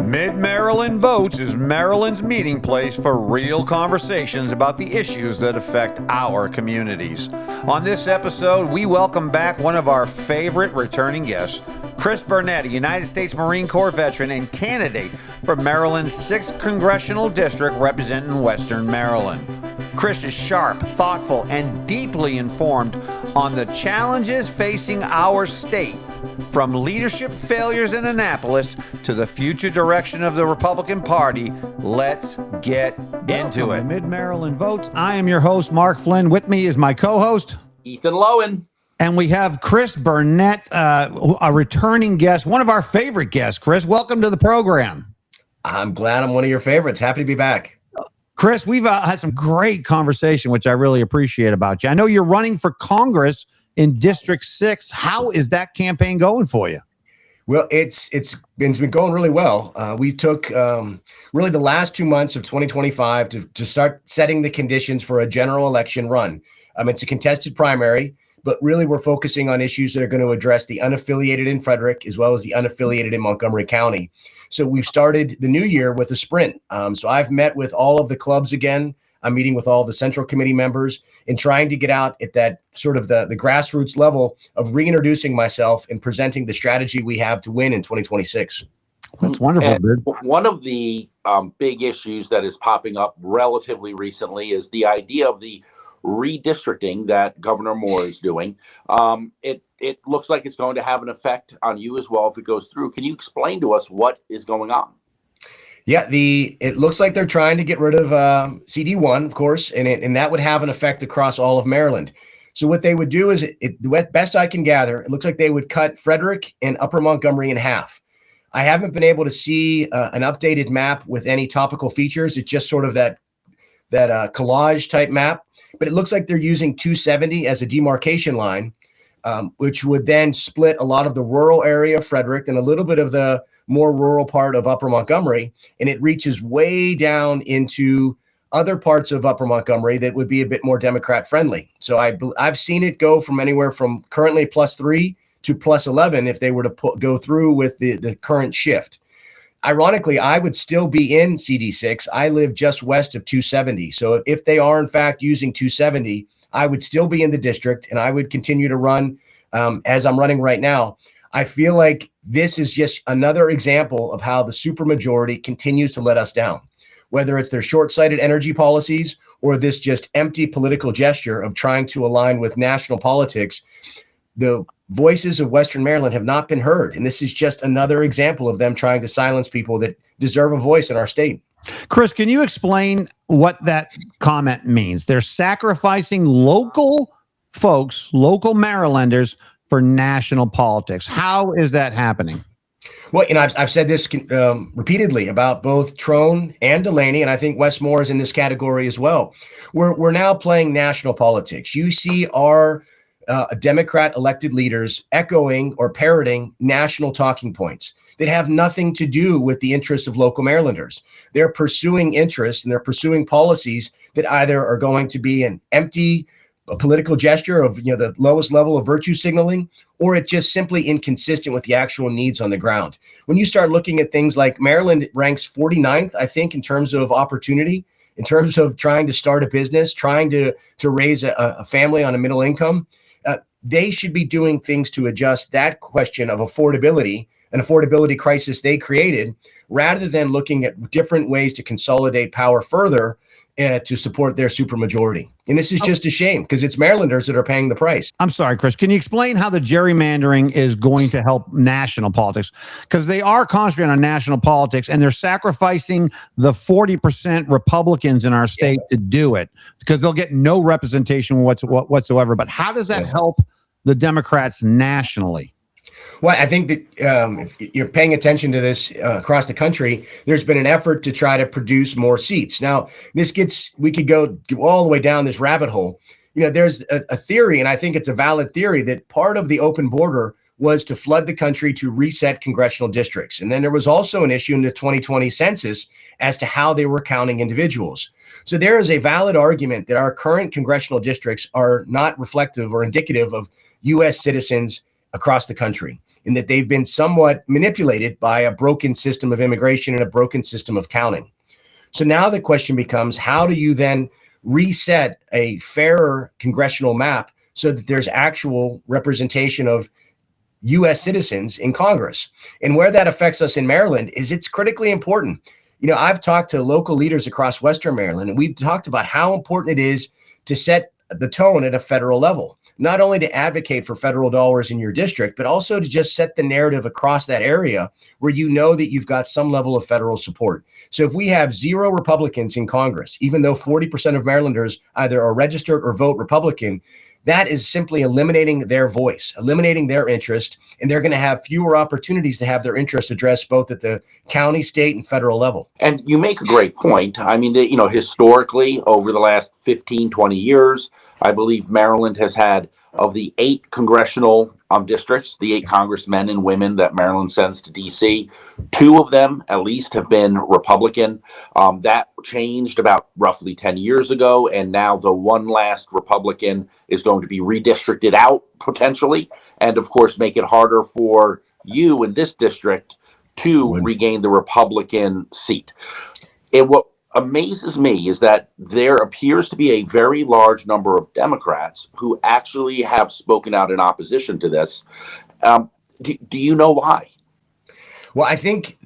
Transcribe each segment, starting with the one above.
Mid-Maryland Votes is Maryland's meeting place for real conversations about the issues that affect our communities. On this episode, we welcome back one of our favorite returning guests, Chris Burnett, a United States Marine Corps veteran and candidate for Maryland's 6th Congressional District representing Western Maryland. Chris is sharp, thoughtful, and deeply informed on the challenges facing our state, from leadership failures in Annapolis to the future direction of the Republican Party. Let's get into it. Mid-Maryland Votes. I am your host, Mark Flynn. With me is my co-host, Ethan Lowen. And we have Chris Burnett, a returning guest, one of our favorite guests. Chris, welcome to the program. I'm glad I'm one of your favorites. Happy to be back. Chris, we've had some great conversation, which I really appreciate about you. I know you're running for Congress in District 6. How is that campaign going for you? Well, it's been going really well. We took really the last 2 months of 2025 to start setting the conditions for a general election run. It's a contested primary, but really we're focusing on issues that are going to address the unaffiliated in Frederick as well as the unaffiliated in Montgomery County. So we've started the new year with a sprint. So I've met with all of the clubs again. I'm meeting with all the central committee members and trying to get out at that sort of the grassroots level of reintroducing myself and presenting the strategy we have to win in 2026. That's wonderful, dude. One of the big issues that is popping up relatively recently is the idea of the redistricting that Governor Moore is doing. It looks like it's going to have an effect on you as well if it goes through. Can you explain to us what is going on? Yeah, it looks like they're trying to get rid of CD1, of course, and that would have an effect across all of Maryland. So what they would do is, the best I can gather, it looks like they would cut Frederick and Upper Montgomery in half. I haven't been able to see an updated map with any topical features. It's just sort of that collage type map, but it looks like they're using 270 as a demarcation line, which would then split a lot of the rural area of Frederick and a little bit of the more rural part of Upper Montgomery, and it reaches way down into other parts of Upper Montgomery that would be a bit more Democrat friendly. So I've seen it go from anywhere from currently +3 to +11 if they were to go through with the current shift. Ironically, I would still be in CD6. I live just west of 270. So if they are in fact using 270, I would still be in the district and I would continue to run as I'm running right now. I feel like this is just another example of how the supermajority continues to let us down, whether it's their short-sighted energy policies or this just empty political gesture of trying to align with national politics. The voices of Western Maryland have not been heard, and this is just another example of them trying to silence people that deserve a voice in our state. Chris, can you explain what that comment means? They're sacrificing local folks, local Marylanders, for national politics. How is that happening? Well, I've said this repeatedly about both Trone and Delaney, and I think Wes Moore is in this category as well. We're now playing national politics. You see our Democrat elected leaders echoing or parroting national talking points that have nothing to do with the interests of local Marylanders. They're pursuing interests and they're pursuing policies that either are going to be an empty political gesture of the lowest level of virtue signaling, or it's just simply inconsistent with the actual needs on the ground. When you start looking at things like Maryland ranks 49th, I think, in terms of opportunity, in terms of trying to start a business, trying to raise a family on a middle income, they should be doing things to adjust that question of affordability, an affordability crisis they created, rather than looking at different ways to consolidate power further to support their supermajority. And this is just a shame because it's Marylanders that are paying the price. I'm sorry, Chris. Can you explain how the gerrymandering is going to help national politics? Because they are concentrating on national politics and they're sacrificing the 40% Republicans in our state to do it because they'll get no representation whatsoever. But how does that help the Democrats nationally? Well, I think that if you're paying attention to this across the country, there's been an effort to try to produce more seats. Now, we could go all the way down this rabbit hole. There's a theory, and I think it's a valid theory, that part of the open border was to flood the country to reset congressional districts. And then there was also an issue in the 2020 census as to how they were counting individuals. So there is a valid argument that our current congressional districts are not reflective or indicative of U.S. citizens across the country. in that they've been somewhat manipulated by a broken system of immigration and a broken system of counting. So now the question becomes, how do you then reset a fairer congressional map so that there's actual representation of U.S. citizens in Congress? And where that affects us in Maryland is it's critically important. I've talked to local leaders across Western Maryland, and we've talked about how important it is to set the tone at a federal level, not only to advocate for federal dollars in your district, but also to just set the narrative across that area where you know that you've got some level of federal support. So if we have 0 Republicans in Congress, even though 40% of Marylanders either are registered or vote Republican, that is simply eliminating their voice, eliminating their interest, and they're going to have fewer opportunities to have their interest addressed both at the county, state, and federal level. And you make a great point. I mean, historically, over the last 15, 20 years, I believe Maryland has had, of the 8 congressional districts, the 8 congressmen and women that Maryland sends to D.C., 2 of them at least have been Republican. That changed about roughly 10 years ago, and now the one last Republican is going to be redistricted out potentially, and of course make it harder for you in this district to regain the Republican seat. And what amazes me is that there appears to be a very large number of Democrats who actually have spoken out in opposition to this. Do you know why? Well, I think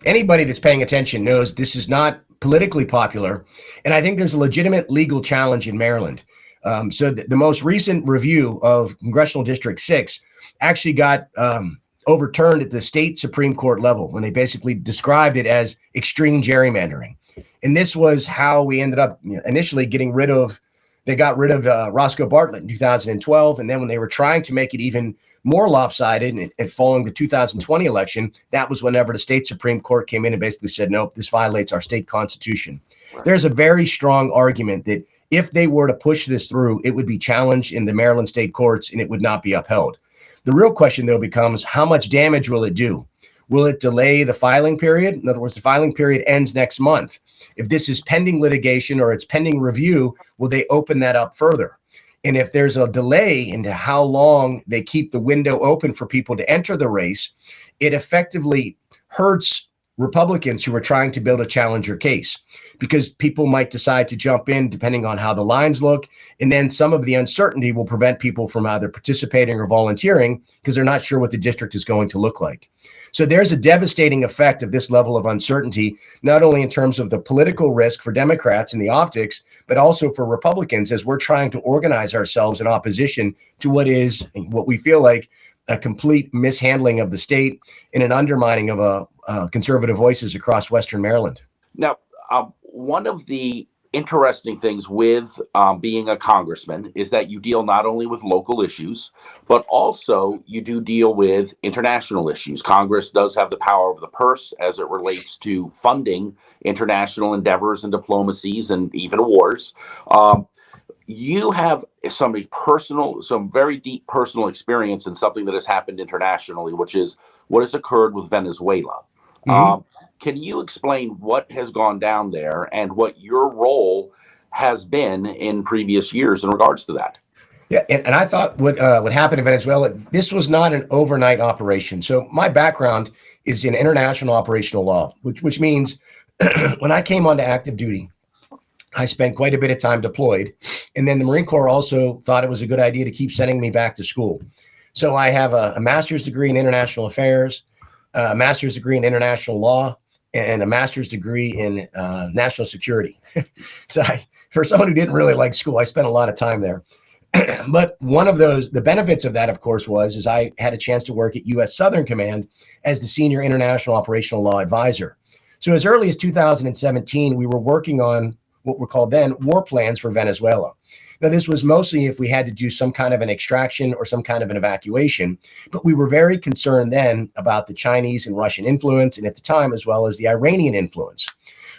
anybody that's paying attention knows this is not politically popular, and I think there's a legitimate legal challenge in Maryland. So the most recent review of Congressional District 6 actually got overturned at the state Supreme Court level when they basically described it as extreme gerrymandering. And this was how we ended up initially they got rid of Roscoe Bartlett in 2012. And then when they were trying to make it even more lopsided and following the 2020 election, that was whenever the state Supreme Court came in and basically said, nope, this violates our state constitution. Right. There's a very strong argument that if they were to push this through, it would be challenged in the Maryland state courts and it would not be upheld. The real question, though, becomes how much damage will it do? Will it delay the filing period? In other words, the filing period ends next month. If this is pending litigation or it's pending review, will they open that up further? And if there's a delay into how long they keep the window open for people to enter the race, it effectively hurts Republicans who are trying to build a challenger case, because people might decide to jump in depending on how the lines look. And then some of the uncertainty will prevent people from either participating or volunteering because they're not sure what the district is going to look like. So there's a devastating effect of this level of uncertainty, not only in terms of the political risk for Democrats and the optics, but also for Republicans as we're trying to organize ourselves in opposition to what we feel like a complete mishandling of the state and an undermining of conservative voices across Western Maryland. Now, one of the interesting things with being a congressman is that you deal not only with local issues, but also you do deal with international issues. Congress does have the power of the purse as it relates to funding international endeavors and diplomacies and even wars. You have some very deep personal experience in something that has happened internationally, which is what has occurred with Venezuela. Mm-hmm. Can you explain what has gone down there and what your role has been in previous years in regards to that? Yeah, and I thought what happened in Venezuela, this was not an overnight operation. So my background is in international operational law, which means when I came onto active duty, I spent quite a bit of time deployed. And then the Marine Corps also thought it was a good idea to keep sending me back to school. So I have a master's degree in international affairs, a master's degree in international law, and a master's degree in national security. So for someone who didn't really like school, I spent a lot of time there. But one of the benefits of that, of course, is I had a chance to work at U.S. Southern Command as the senior international operational law advisor. So as early as 2017, we were working on what were called then war plans for Venezuela. Now, this was mostly if we had to do some kind of an extraction or some kind of an evacuation, but we were very concerned then about the Chinese and Russian influence, and at the time, as well as the Iranian influence.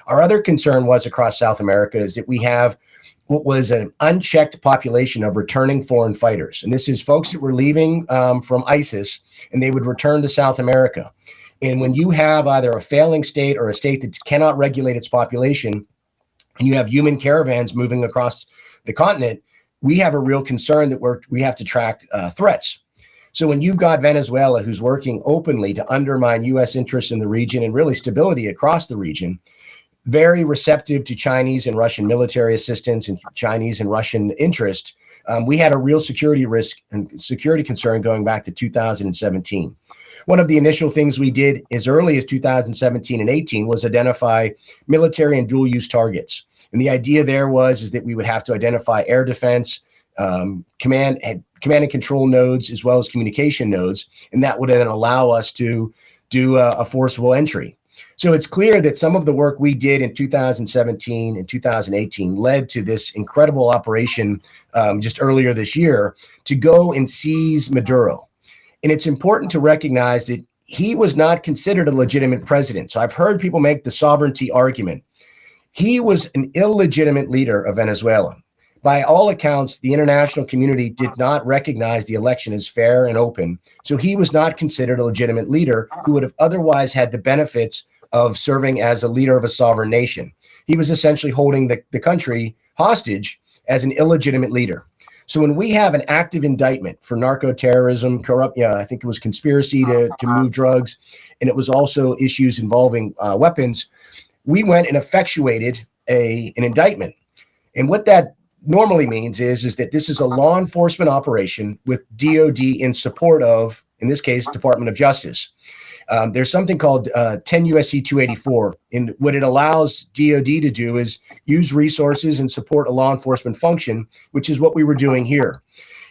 Our other concern was across South America is that we have what was an unchecked population of returning foreign fighters. And this is folks that were leaving from ISIS, and they would return to South America. And when you have either a failing state or a state that cannot regulate its population, and you have human caravans moving across the continent, we have a real concern that we have to track threats. So when you've got Venezuela, who's working openly to undermine U.S. interests in the region and really stability across the region, very receptive to Chinese and Russian military assistance and Chinese and Russian interest, we had a real security risk and security concern going back to 2017. One of the initial things we did as early as 2017 and 18 was identify military and dual use targets. And the idea there is that we would have to identify air defense, command and control nodes, as well as communication nodes. And that would then allow us to do a forcible entry. So it's clear that some of the work we did in 2017 and 2018 led to this incredible operation just earlier this year to go and seize Maduro. And it's important to recognize that he was not considered a legitimate president. So I've heard people make the sovereignty argument. He was an illegitimate leader of Venezuela. By all accounts, the international community did not recognize the election as fair and open. So he was not considered a legitimate leader who would have otherwise had the benefits of serving as a leader of a sovereign nation. He was essentially holding the country hostage as an illegitimate leader. So when we have an active indictment for narco-terrorism, I think it was conspiracy to move drugs, and it was also issues involving weapons, we went and effectuated an indictment. And what that normally means is that this is a law enforcement operation with DOD in support of, in this case, Department of Justice. There's something called 10 U.S.C. 284. And what it allows DOD to do is use resources and support a law enforcement function, which is what we were doing here.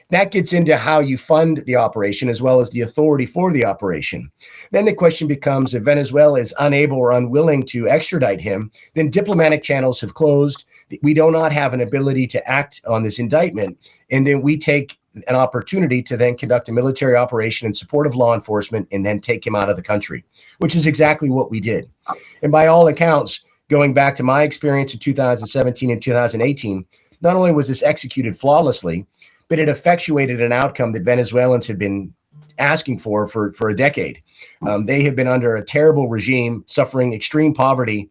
That gets into how you fund the operation as well as the authority for the operation. Then the question becomes, if Venezuela is unable or unwilling to extradite him, then diplomatic channels have closed. We do not have an ability to act on this indictment. And then we take an opportunity to then conduct a military operation in support of law enforcement and then take him out of the country, which is exactly what we did. And by all accounts, going back to my experience in 2017 and 2018, not only was this executed flawlessly, but it effectuated an outcome that Venezuelans had been asking for a decade. They have been under a terrible regime, suffering extreme poverty.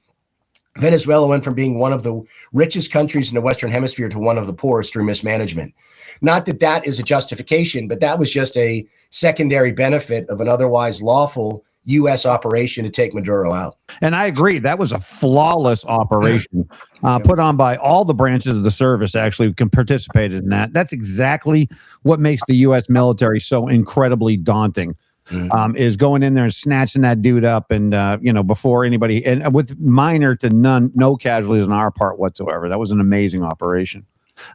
Venezuela went from being one of the richest countries in the Western Hemisphere to one of the poorest through mismanagement. Not that that is a justification, but that was just a secondary benefit of an otherwise lawful U.S. operation to take Maduro out. And I agree. That was a flawless operation put on by all the branches of the service, actually, who participated in that. That's exactly what makes the U.S. military so incredibly daunting. Is going in there and snatching that dude up and, before anybody, and with minor to no casualties on our part whatsoever. That was an amazing operation.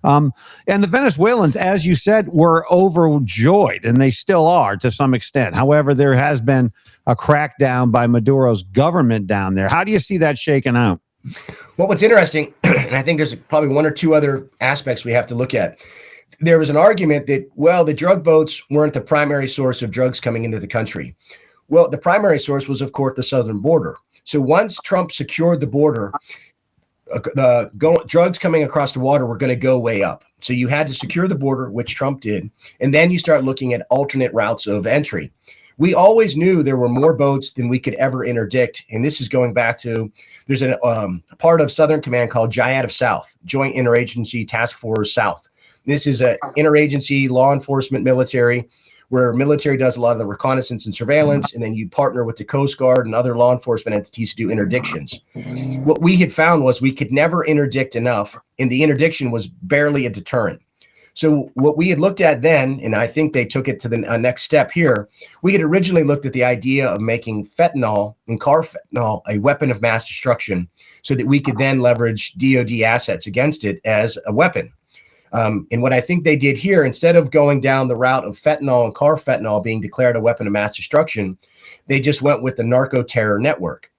And the Venezuelans, as you said, were overjoyed, and they still are to some extent. However, there has been a crackdown by Maduro's government down there. How do you see that shaking out? Well, what's interesting, and I think there's probably one or two other aspects we have to look at. There was an argument that, well, the drug boats weren't the primary source of drugs coming into the country. Well, the primary source was, of course, the southern border. So once Trump secured the border, drugs coming across the water were going to go way up. So you had to secure the border, which Trump did, and then you start looking at alternate routes of entry. We always knew there were more boats than we could ever interdict, and this is going back to, there's a part of Southern Command called JIAD of South, Joint Interagency Task Force South. This is an interagency law enforcement military where military does a lot of the reconnaissance and surveillance, and then you partner with the Coast Guard and other law enforcement entities to do interdictions. What we had found was we could never interdict enough, and the interdiction was barely a deterrent. So what we had looked at then, and I think they took it to the next step here, we had originally looked at the idea of making fentanyl and carfentanil a weapon of mass destruction so that we could then leverage DOD assets against it as a weapon. And what I think they did here, instead of going down the route of fentanyl and carfentanil being declared a weapon of mass destruction, they just went with the narco-terror network.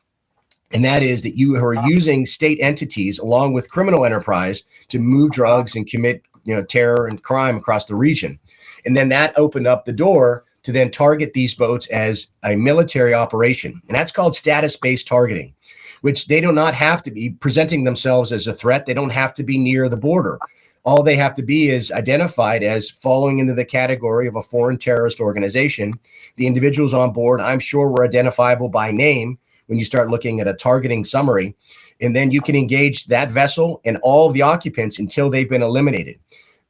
And that is that you are using state entities along with criminal enterprise to move drugs and commit terror and crime across the region. And then that opened up the door to then target these boats as a military operation. And that's called status-based targeting, which they do not have to be presenting themselves as a threat. They don't have to be near the border. All they have to be is identified as falling into the category of a foreign terrorist organization. The individuals on board, I'm sure, were identifiable by name when you start looking at a targeting summary. And then you can engage that vessel and all of the occupants until they've been eliminated.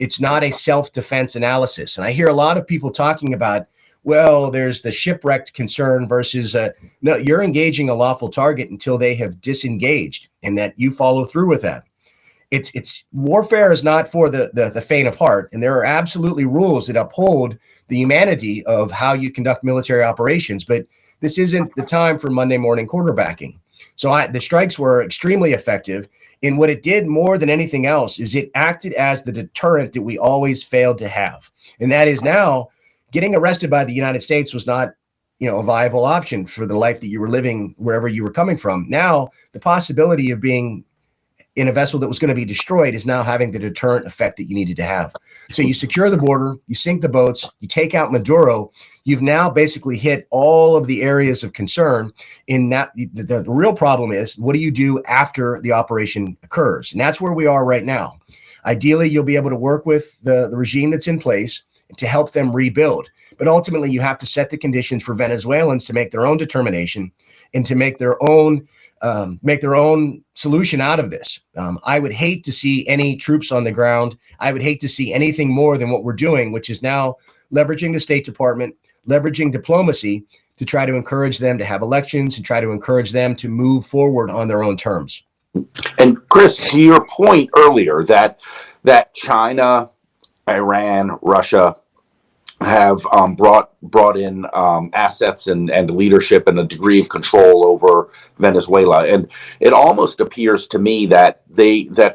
It's not a self-defense analysis. And I hear a lot of people talking about well, there's the shipwrecked concern versus no, you're engaging a lawful target until they have disengaged, and that you follow through with that. It's warfare is not for the faint of heart, and there are absolutely rules that uphold the humanity of how you conduct military operations. But this isn't the time for Monday morning quarterbacking. So the strikes were extremely effective. And what it did more than anything else is it acted as the deterrent that we always failed to have. And that is now getting arrested by the United States was not, a viable option for the life that you were living wherever you were coming from. Now, the possibility of being in a vessel that was going to be destroyed is now having the deterrent effect that you needed to have. So you secure the border, you sink the boats, you take out Maduro. You've now basically hit all of the areas of concern. In that, the real problem is, what do you do after the operation occurs? And that's where we are right now. Ideally, you'll be able to work with the regime that's in place to help them rebuild. But ultimately, you have to set the conditions for Venezuelans to make their own determination and to make their own solution out of this. I would hate to see any troops on the ground. I would hate to see anything more than what we're doing, which is now leveraging the State Department, leveraging diplomacy to try to encourage them to have elections and try to encourage them to move forward on their own terms. And Chris, to your point earlier that China, Iran, Russia have brought in assets and leadership and a degree of control over Venezuela, and it almost appears to me that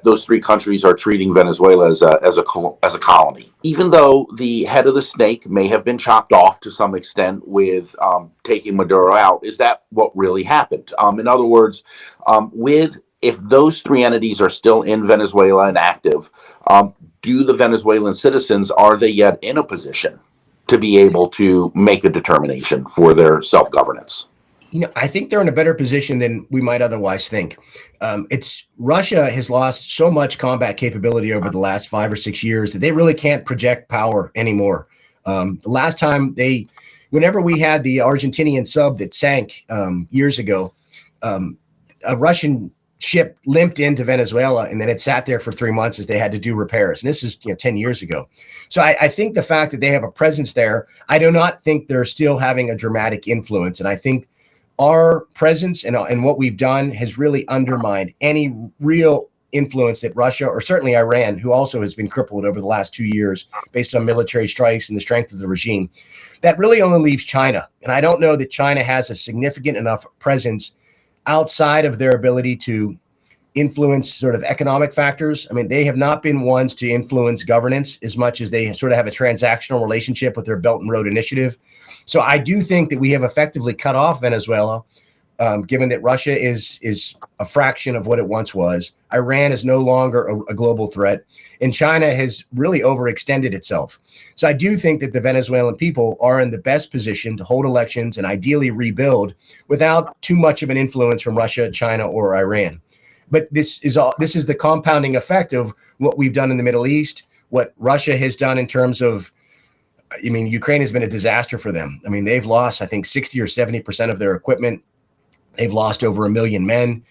those three countries are treating Venezuela as a colony, even though the head of the snake may have been chopped off to some extent with taking Maduro out. Is that what really happened? In other words, if those three entities are still in Venezuela and active, do the Venezuelan citizens, are they yet in a position to be able to make a determination for their self-governance? I think they're in a better position than we might otherwise think. Russia has lost so much combat capability over the last 5 or 6 years that they really can't project power anymore. The last time whenever we had the Argentinian sub that sank years ago, a Russian ship limped into Venezuela, and then it sat there for 3 months as they had to do repairs. And this is 10 years ago. So I think the fact that they have a presence there, I do not think they're still having a dramatic influence. And I think our presence and what we've done has really undermined any real influence that Russia, or certainly Iran, who also has been crippled over the last 2 years based on military strikes and the strength of the regime, that really only leaves China. And I don't know that China has a significant enough presence outside of their ability to influence sort of economic factors. I mean, they have not been ones to influence governance as much as they sort of have a transactional relationship with their Belt and Road Initiative. So I do think that we have effectively cut off Venezuela, given that Russia is a fraction of what it once was. Iran is no longer a global threat, and China has really overextended itself. So I do think that the Venezuelan people are in the best position to hold elections and ideally rebuild without too much of an influence from Russia, China, or Iran. But this is the compounding effect of what we've done in the Middle East, what Russia has done in terms of, Ukraine has been a disaster for them. They've lost, I think, 60 or 70% of their equipment. They've lost over 1 million men.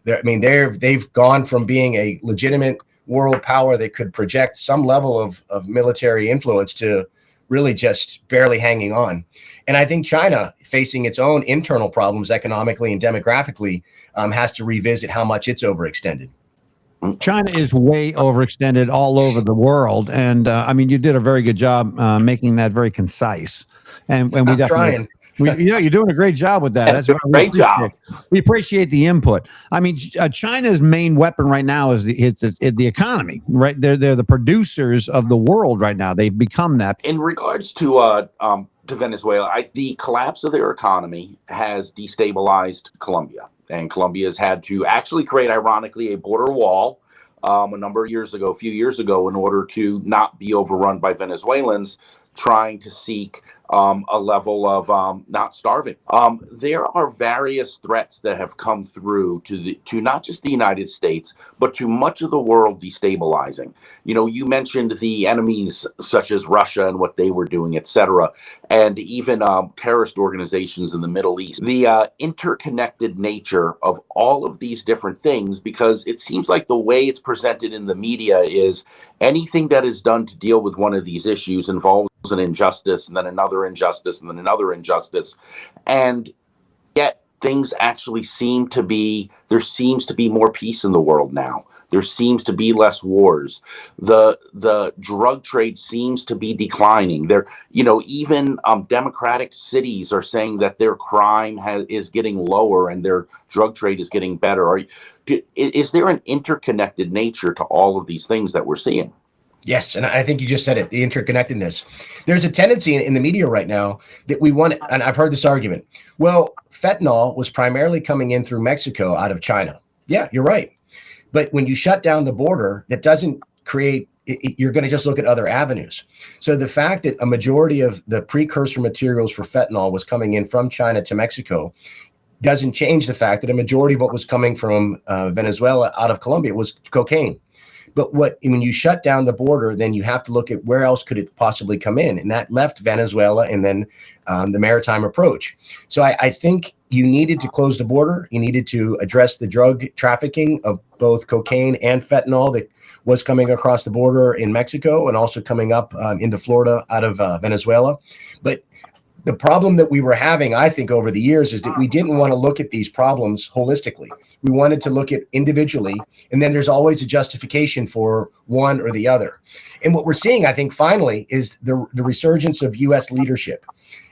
They've gone from being a legitimate world power that could project some level of military influence to really just barely hanging on. And I think China, facing its own internal problems economically and demographically, has to revisit how much it's overextended. China is way overextended all over the world. And you did a very good job making that very concise. And we definitely trying. You're doing a great job with that. That's great job. We appreciate the input. China's main weapon right now is the economy, right? They're the producers of the world right now. They've become that. In regards to Venezuela, the collapse of their economy has destabilized Colombia, and Colombia has had to actually create, ironically, a border wall a few years ago, in order to not be overrun by Venezuelans trying to seek a level of not starving. There are various threats that have come through to not just the United States, but to much of the world destabilizing. You mentioned the enemies such as Russia and what they were doing, etc., and even terrorist organizations in the Middle East. The interconnected nature of all of these different things, because it seems like the way it's presented in the media is anything that is done to deal with one of these issues involves an injustice, and then another another injustice and then another injustice. And yet things actually there seems to be more peace in the world now. There seems to be less wars. The drug trade seems to be declining. Even democratic cities are saying that their crime is getting lower and their drug trade is getting better. Is there an interconnected nature to all of these things that we're seeing? Yes, and I think you just said it, the interconnectedness. There's a tendency in the media right now that we want, and I've heard this argument, well, fentanyl was primarily coming in through Mexico out of China. Yeah, you're right. But when you shut down the border, that doesn't create, you're going to just look at other avenues. So the fact that a majority of the precursor materials for fentanyl was coming in from China to Mexico doesn't change the fact that a majority of what was coming from Venezuela out of Colombia was cocaine. But when you shut down the border, then you have to look at where else could it possibly come in. And that left Venezuela and then the maritime approach. So I think you needed to close the border. You needed to address the drug trafficking of both cocaine and fentanyl that was coming across the border in Mexico and also coming up into Florida out of Venezuela. But the problem that we were having, I think, over the years is that we didn't want to look at these problems holistically. We wanted to look at individually, and then there's always a justification for one or the other. And what we're seeing, I think, finally, is the resurgence of U.S. leadership.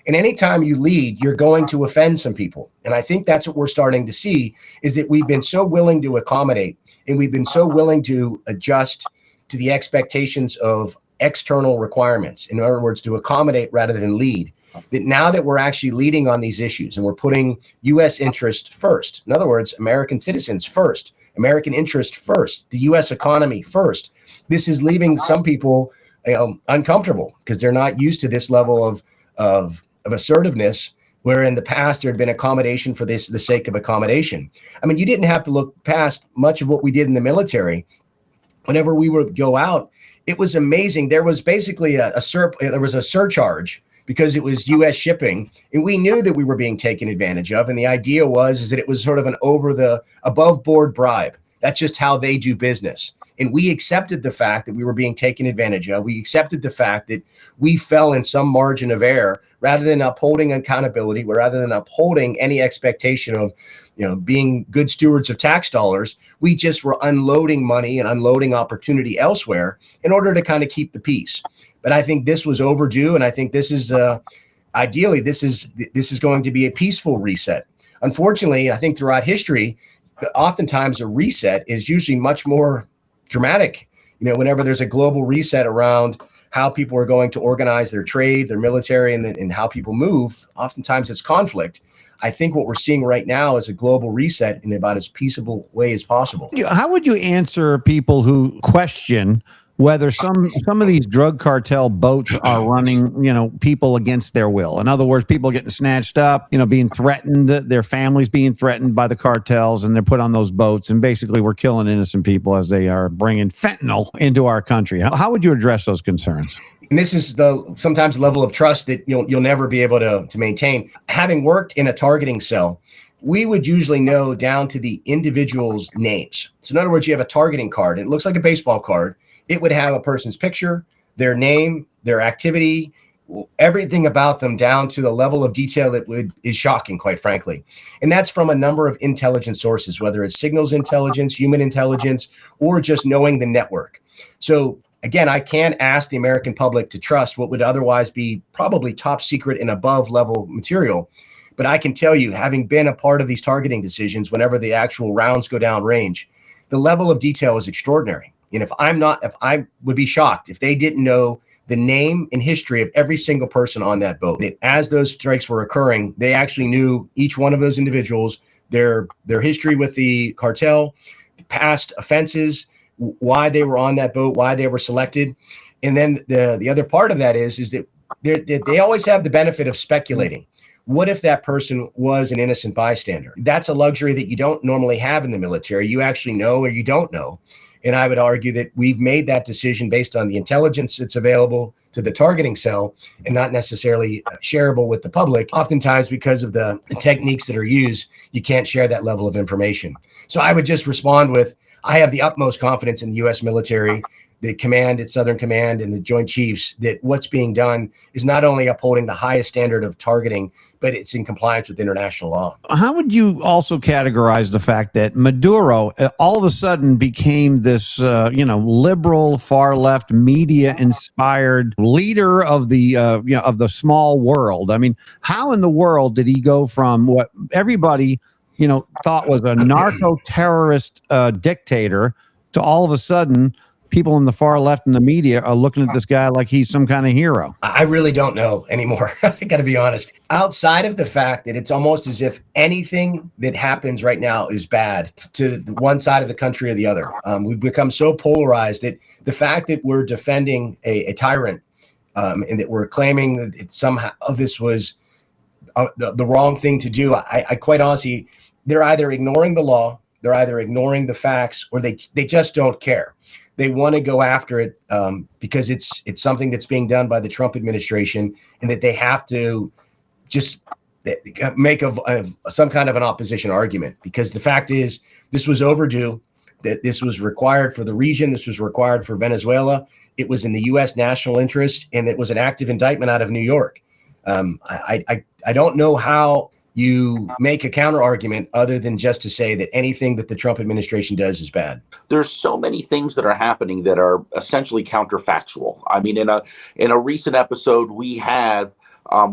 And anytime you lead, you're going to offend some people. And I think that's what we're starting to see, is that we've been so willing to accommodate, and we've been so willing to adjust to the expectations of external requirements. In other words, to accommodate rather than lead. That now that we're actually leading on these issues and we're putting U.S. interest first, in other words, American citizens first, American interest first, the U.S. economy first, this is leaving some people uncomfortable because they're not used to this level of assertiveness, where in the past there had been accommodation for the sake of accommodation. I mean, you didn't have to look past much of what we did in the military. Whenever we would go out, it was amazing. There was basically there was a surcharge because it was U.S. shipping, and we knew that we were being taken advantage of. And the idea is that it was sort of an above board bribe. That's just how they do business. And we accepted the fact that we were being taken advantage of. We accepted the fact that we fell in some margin of error rather than upholding accountability, rather than upholding any expectation of, being good stewards of tax dollars. We just were unloading money and unloading opportunity elsewhere in order to kind of keep the peace. But I think this was overdue, and I think this is ideally this is going to be a peaceful reset. Unfortunately, I think throughout history, oftentimes a reset is usually much more dramatic. Whenever there's a global reset around how people are going to organize their trade, their military, and how people move, oftentimes it's conflict. I think what we're seeing right now is a global reset in about as peaceable way as possible. How would you answer people who question whether some of these drug cartel boats are running, people against their will? In other words, people getting snatched up, being threatened, their families being threatened by the cartels, and they're put on those boats, and basically we're killing innocent people as they are bringing fentanyl into our country. How would you address those concerns? And this is sometimes the level of trust that you'll never be able to maintain. Having worked in a targeting cell, we would usually know down to the individual's names. So in other words, you have a targeting card. It looks like a baseball card. It would have a person's picture, their name, their activity, everything about them down to the level of detail that is shocking, quite frankly. And that's from a number of intelligence sources, whether it's signals intelligence, human intelligence, or just knowing the network. So again, I can't ask the American public to trust what would otherwise be probably top secret and above level material. But I can tell you, having been a part of these targeting decisions, whenever the actual rounds go down range, the level of detail is extraordinary. And if I would be shocked if they didn't know the name and history of every single person on that boat. That as those strikes were occurring, they actually knew each one of those individuals, their history with the cartel, past offenses, why they were on that boat, why they were selected. And then the other part of that is that they always have the benefit of speculating. What if that person was an innocent bystander? That's a luxury that you don't normally have in the military. You actually know or you don't know. And I would argue that we've made that decision based on the intelligence that's available to the targeting cell and not necessarily shareable with the public. Oftentimes, because of the techniques that are used, you can't share that level of information. So I would just respond with, I have the utmost confidence in the U.S. military. the command at Southern Command and the Joint Chiefs that what's being done is not only upholding the highest standard of targeting, but it's in compliance with international law. How would you also categorize the fact that Maduro all of a sudden became this, liberal, far left, media-inspired leader of the, of the small world? I mean, how in the world did he go from what everybody, thought was a narco-terrorist dictator to all of a sudden people in the far left and the media are looking at this guy like he's some kind of hero? I really don't know anymore. I got to be honest. Outside of the fact that it's almost as if anything that happens right now is bad to one side of the country or the other. We've become so polarized that the fact that we're defending a tyrant and that we're claiming that it somehow this was the wrong thing to do, I quite honestly, they're either ignoring the law, they're either ignoring the facts, or they just don't care. They want to go after it because it's something that's being done by the Trump administration, and that they have to just make some kind of an opposition argument. Because the fact is, this was overdue, that this was required for the region, this was required for Venezuela, it was in the U.S. national interest, and it was an active indictment out of New York. I don't know how you make a counter argument other than just to say that anything that the Trump administration does is bad. There's so many things that are happening that are essentially counterfactual. I mean, in a recent episode, we had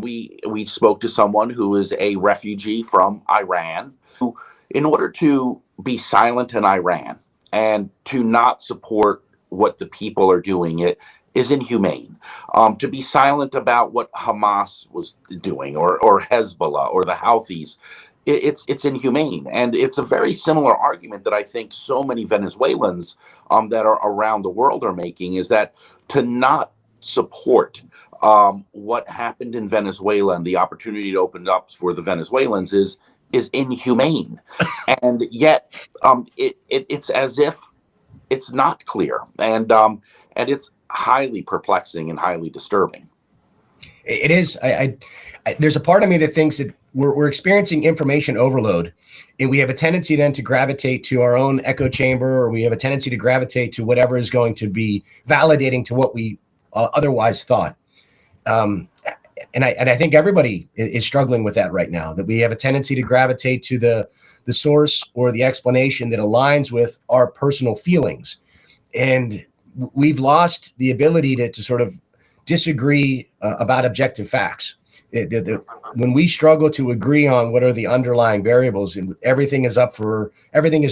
we spoke to someone who is a refugee from Iran, who, in order to be silent in Iran and to not support what the people are doing, it is inhumane. To be silent about what Hamas was doing, or Hezbollah, or the Houthis, it's inhumane. And it's a very similar argument that I think so many Venezuelans that are around the world are making, is that to not support what happened in Venezuela and the opportunity it opened up for the Venezuelans is inhumane. And yet it's as if it's not clear. And it's highly perplexing and highly disturbing. It is. I there's a part of me that thinks that we're experiencing information overload, and we have a tendency then to gravitate to our own echo chamber, or we have a tendency to gravitate to whatever is going to be validating to what we otherwise thought. And I think everybody is struggling with that right now, that we have a tendency to gravitate to the source or the explanation that aligns with our personal feelings. And we've lost the ability to sort of disagree about objective facts. When we struggle to agree on what are the underlying variables and everything is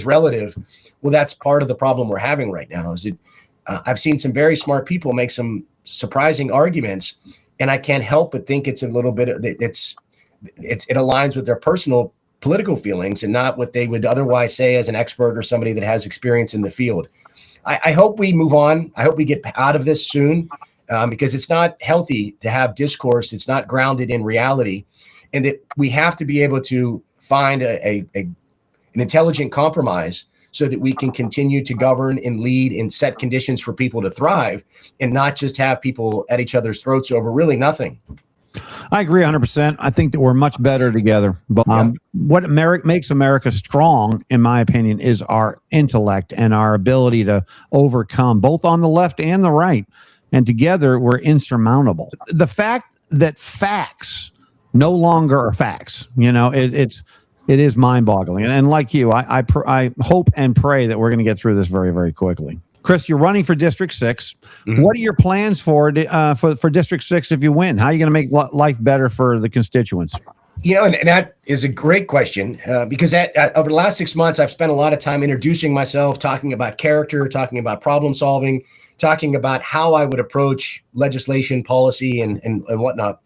relative, well, that's part of the problem we're having right now. Is that I've seen some very smart people make some surprising arguments, and I can't help but think it's a little bit it aligns with their personal political feelings and not what they would otherwise say as an expert or somebody that has experience in the field. I hope we move on. I hope we get out of this soon, because it's not healthy to have discourse that's not grounded in reality, and that we have to be able to find an intelligent compromise so that we can continue to govern and lead and set conditions for people to thrive, and not just have people at each other's throats over really nothing. I agree 100%. I think that we're much better together. But what makes America strong, in my opinion, is our intellect and our ability to overcome, both on the left and the right. And together, we're insurmountable. The fact that facts no longer are facts, it is mind-boggling. And like you, I hope and pray that we're going to get through this very, very quickly. Chris, you're running for District 6. Mm-hmm. What are your plans for District 6 if you win? How are you going to make life better for the constituents? And that is a great question, because over the last 6 months, I've spent a lot of time introducing myself, talking about character, talking about problem solving, talking about how I would approach legislation, policy, and whatnot.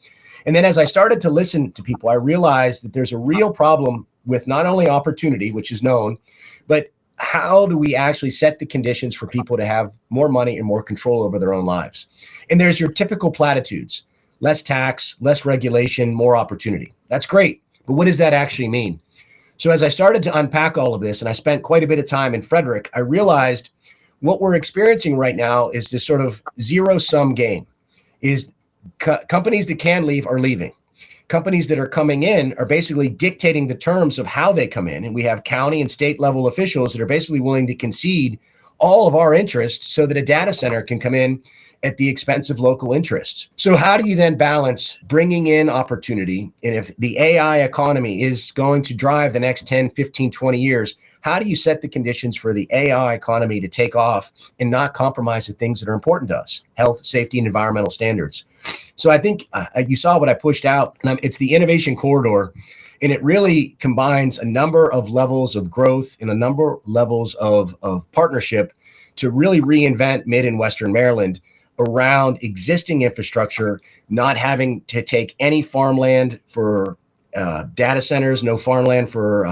And then as I started to listen to people, I realized that there's a real problem with not only opportunity, which is known, but how do we actually set the conditions for people to have more money and more control over their own lives? And there's your typical platitudes: less tax, less regulation, more opportunity. That's great. But what does that actually mean? So as I started to unpack all of this, and I spent quite a bit of time in Frederick, I realized what we're experiencing right now is this sort of zero-sum game. Is companies that can leave are leaving. Companies that are coming in are basically dictating the terms of how they come in. And we have county and state level officials that are basically willing to concede all of our interests so that a data center can come in at the expense of local interests. So how do you then balance bringing in opportunity? And if the AI economy is going to drive the next 10, 15, 20 years, how do you set the conditions for the AI economy to take off and not compromise the things that are important to us, health, safety, and environmental standards? So I think you saw what I pushed out. It's the innovation corridor, and it really combines a number of levels of growth and a number of levels of partnership to really reinvent mid and Western Maryland around existing infrastructure, not having to take any farmland for data centers, no farmland for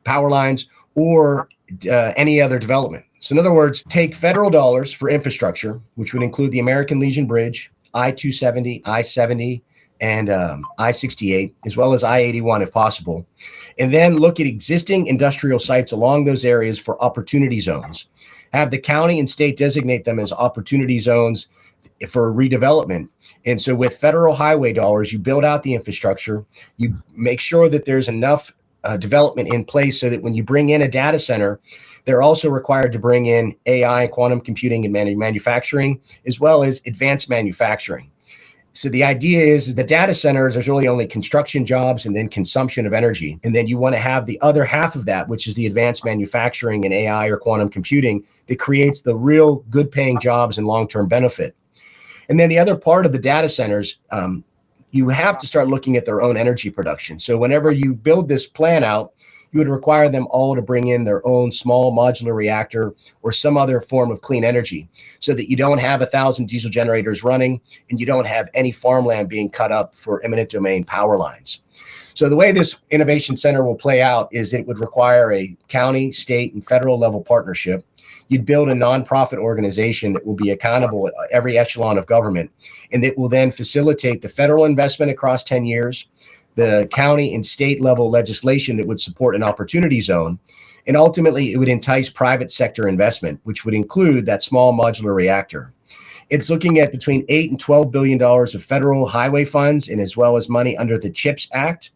power lines, or any other development. So in other words, take federal dollars for infrastructure, which would include the American Legion Bridge, I-270, I-70, and I-68, as well as I-81 if possible, and then look at existing industrial sites along those areas for opportunity zones. Have the county and state designate them as opportunity zones for redevelopment. And so with federal highway dollars, you build out the infrastructure, you make sure that there's enough development in place so that when you bring in a data center, they're also required to bring in AI, quantum computing, and manufacturing, as well as advanced manufacturing. So the idea is the data centers, there's really only construction jobs and then consumption of energy. And then you want to have the other half of that, which is the advanced manufacturing and AI or quantum computing that creates the real good paying jobs and long-term benefit. And then the other part of the data centers, you have to start looking at their own energy production. So whenever you build this plan out, you would require them all to bring in their own small modular reactor or some other form of clean energy so that you don't have 1,000 diesel generators running and you don't have any farmland being cut up for eminent domain power lines. So the way this innovation center will play out is it would require a county, state, and federal level partnership. You'd build a nonprofit organization that will be accountable at every echelon of government, and that will then facilitate the federal investment across 10 years, the county and state level legislation that would support an opportunity zone. And ultimately, it would entice private sector investment, which would include that small modular reactor. It's looking at between $8 and $12 billion of federal highway funds, and as well as money under the CHIPS Act.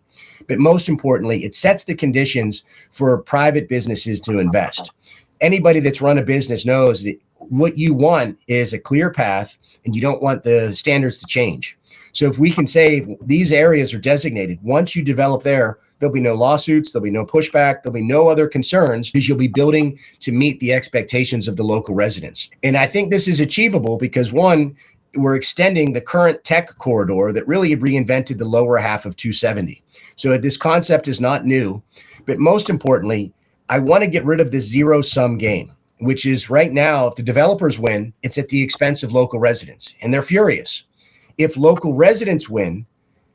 But most importantly, it sets the conditions for private businesses to invest. Anybody that's run a business knows that what you want is a clear path, and you don't want the standards to change. So if we can say these areas are designated, once you develop there, there'll be no lawsuits, there'll be no pushback, there'll be no other concerns, because you'll be building to meet the expectations of the local residents. And I think this is achievable because, one, we're extending the current tech corridor that really reinvented the lower half of 270. So this concept is not new, but most importantly, I want to get rid of this zero-sum game, which is right now, if the developers win, it's at the expense of local residents, and they're furious. If local residents win,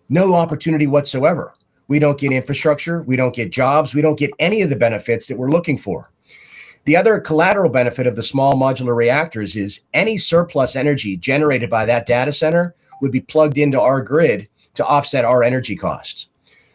no opportunity whatsoever. We don't get infrastructure, we don't get jobs, we don't get any of the benefits that we're looking for. The other collateral benefit of the small modular reactors is any surplus energy generated by that data center would be plugged into our grid to offset our energy costs.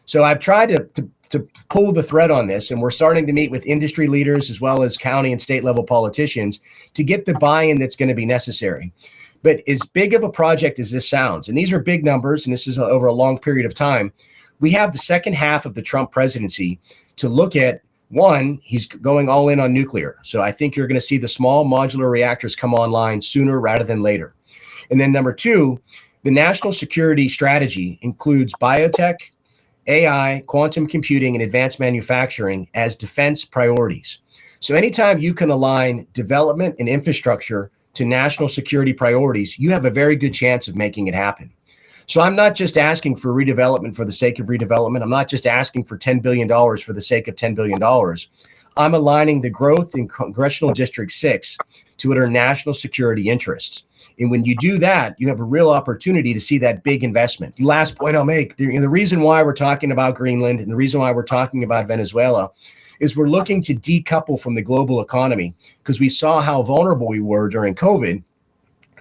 So I've tried to pull the thread on this, and we're starting to meet with industry leaders as well as county and state level politicians to get the buy-in that's going to be necessary. But as big of a project as this sounds, and these are big numbers, and this is over a long period of time, we have the second half of the Trump presidency to look at. One, he's going all in on nuclear. So I think you're going to see the small modular reactors come online sooner rather than later. And then number two, the national security strategy includes biotech, AI, quantum computing, and advanced manufacturing as defense priorities. So anytime you can align development and infrastructure to national security priorities, you have a very good chance of making it happen. So I'm not just asking for redevelopment for the sake of redevelopment. I'm not just asking for $10 billion for the sake of $10 billion. I'm aligning the growth in Congressional District 6 to what are national security interests. And when you do that, you have a real opportunity to see that big investment. The last point I'll make, the reason why we're talking about Greenland and the reason why we're talking about Venezuela is we're looking to decouple from the global economy, because we saw how vulnerable we were during COVID,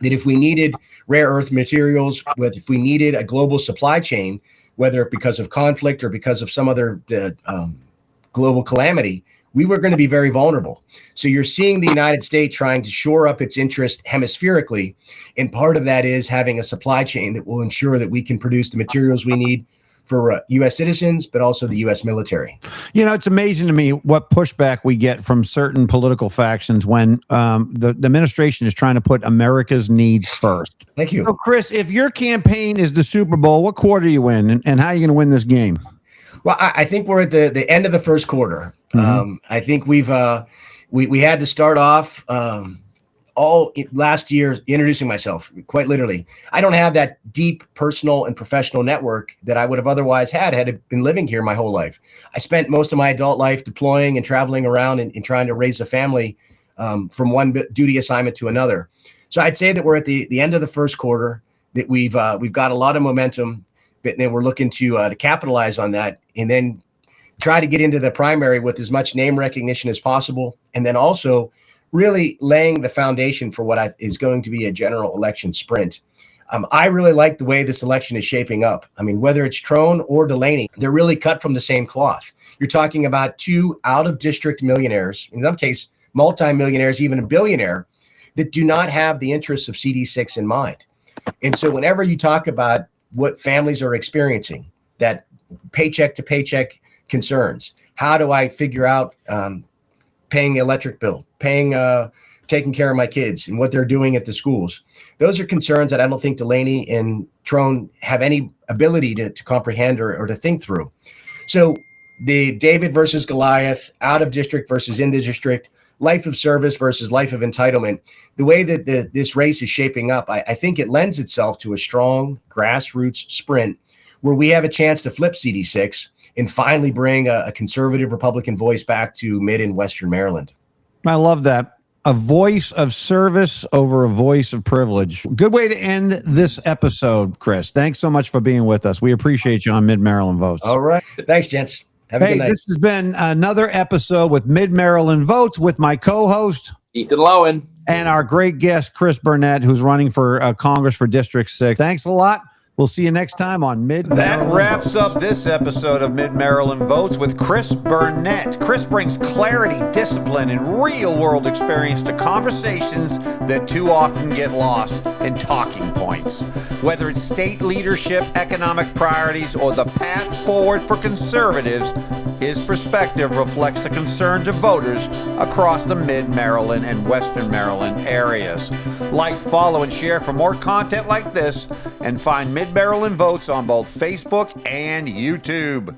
that if we needed rare earth materials, if we needed a global supply chain, whether because of conflict or because of some other global calamity, we were going to be very vulnerable. So you're seeing the United States trying to shore up its interest hemispherically. And part of that is having a supply chain that will ensure that we can produce the materials we need for U.S. citizens, but also the U.S. military. You know, it's amazing to me what pushback we get from certain political factions when the administration is trying to put America's needs first. Thank you. So, Chris, if your campaign is the Super Bowl, what quarter are you in, and how are you going to win this game? Well, I think we're at the end of the first quarter. I think we had to start off all last year introducing myself, quite literally. I don't have that deep personal and professional network that I would have otherwise had I been living here my whole life. I spent most of my adult life deploying and traveling around and trying to raise a family from one duty assignment to another. So I'd say that we're at the end of the first quarter, that we've got a lot of momentum, but then we're looking to capitalize on that and then try to get into the primary with as much name recognition as possible. And then also really laying the foundation for what is going to be a general election sprint. I really like the way this election is shaping up. I mean, whether it's Trone or Delaney, they're really cut from the same cloth. You're talking about two out-of-district millionaires, in some case, multimillionaires, even a billionaire, that do not have the interests of CD6 in mind. And so whenever you talk about what families are experiencing, that paycheck to paycheck concerns, how do I figure out paying the electric bill, taking care of my kids and what they're doing at the schools. Those are concerns that I don't think Delaney and Trone have any ability to comprehend or to think through. So the David versus Goliath, out of district versus in the district, life of service versus life of entitlement, the way that this race is shaping up, I think it lends itself to a strong grassroots sprint where we have a chance to flip CD6 and finally bring a conservative Republican voice back to mid and Western Maryland. I love that. A voice of service over a voice of privilege. Good way to end this episode, Chris. Thanks so much for being with us. We appreciate you on Mid-Maryland Votes. All right. Thanks, gents. Have a good night. This has been another episode with Mid-Maryland Votes with my co-host, Ethan Lowen. and our great guest, Chris Burnett, who's running for Congress for District 6. Thanks a lot. We'll see you next time on Mid-Maryland. That wraps up this episode of Mid-Maryland Votes with Chris Burnett. Chris brings clarity, discipline, and real-world experience to conversations that too often get lost in talking points. Whether it's state leadership, economic priorities, or the path forward for conservatives, his perspective reflects the concerns of voters across the Mid-Maryland and Western Maryland areas. Like, follow, and share for more content like this, and find Mid-Maryland Votes on both Facebook and YouTube.